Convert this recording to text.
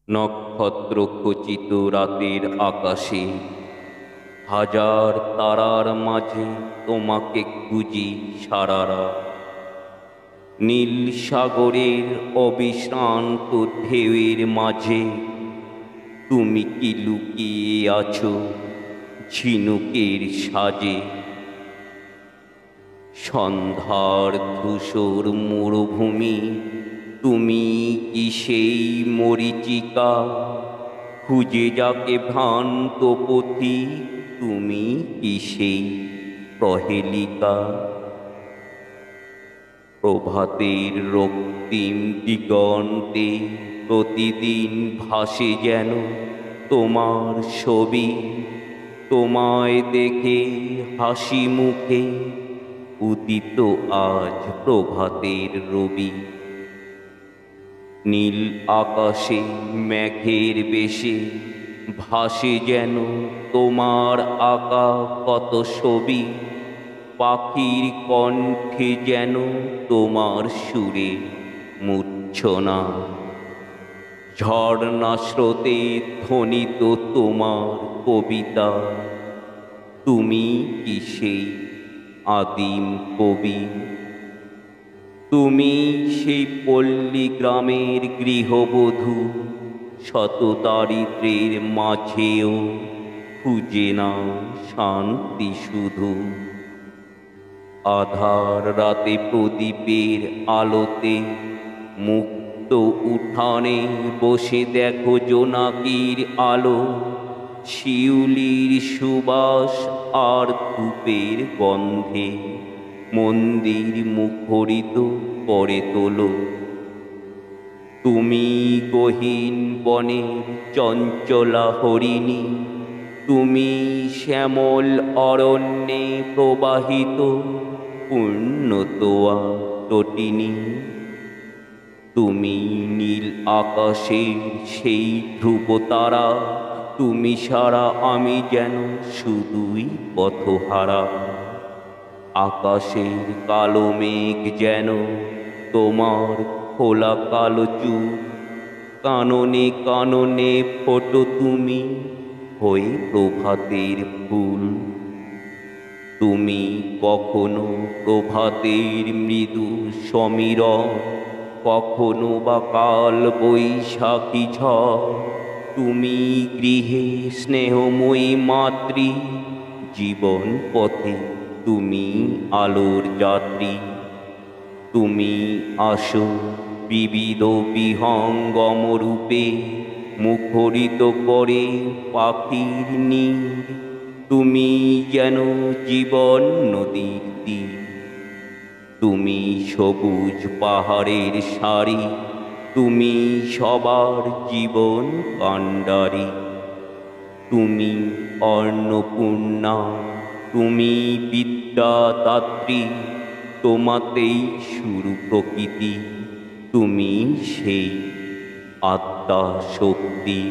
নক্ষত্র খচিত রাতের আকাশে হাজার তারার মাঝে তোমাকে খুঁজি সারা রাত। নীল সাগরের অবিশ্রান্ত ঢেউয়ের মাঝে তুমি কি লুকিয়ে আছো ঝিনুকের সাজে। সন্ধ্যার ধূসর মরুভূমি তুমি কি সেই মরীচিকা, খুঁজে যাকে ভ্রান্ত পথি তুমি কি সেই প্রহেলিকা। প্রভাতের রক্তিম দিগন্তে প্রতিদিন ভাসে যেন তোমার ছবি, তোমায় দেখে হাসি মুখে উদিত আজ প্রভাতের রবি। নীল আকাশে মেঘের বেশে ভাসে যেন তোমার আঁকা কত ছবি, পাখির কণ্ঠে যেন তোমার সুরে মূর্ছনা। ঝর্ণা স্রোতে ধ্বনিত তোমার কবিতা, তুমি কি সেই আদিম কবি। তুমি সেই পল্লী গ্রামের গৃহবধূ, শত দারিদ্র্যের মাঝেও খুঁজে নাও শান্তি শুধু। আধার রাতে প্রদীপের আলোতে মুক্ত উঠানে বসে দেখো জোনাকির আলো, শিউলির সুবাস আর ধূপের গন্ধে মন্দির মুখরিত করে তোলো। তুমি গহীন বনের চঞ্চলা হরিণী, তুমি শ্যামল অরণ্যে প্রবাহিত পূর্ণতোয়া তটিনী। তুমি নীল আকাশের সেই ধ্রুবতারা, তুমি ছাড়া আমি যেন শুধুই পথহারা। আকাশের কালো মেঘ যেন তোমার খোলা কালো চুল, কাননে কাননে ফোটো তুমি হয়ে প্রভাতের ফুল। তুমি কখনো প্রভাতের মৃদু সমীরণ, কখনো বা কাল বৈশাখী ঝড়। তুমি গৃহে স্নেহময়ী মাতৃ, জীবন পথে তুমি আলোর যাত্রী। তুমি আসো বিবিধ বিহঙ্গম রূপে, মুখরিত করে পাখির নীড়। তুমি যেন জীবন নদীর তীর, তুমি সবুজ পাহাড়ের সারি, তুমি সবার জীবন কাণ্ডারি। তুমি অন্নপূর্ণা, তুমি বিদ্যাদাত্রী, তোমাতেই শুরু প্রকৃতি। তুমি সেই আত্মা শক্তি।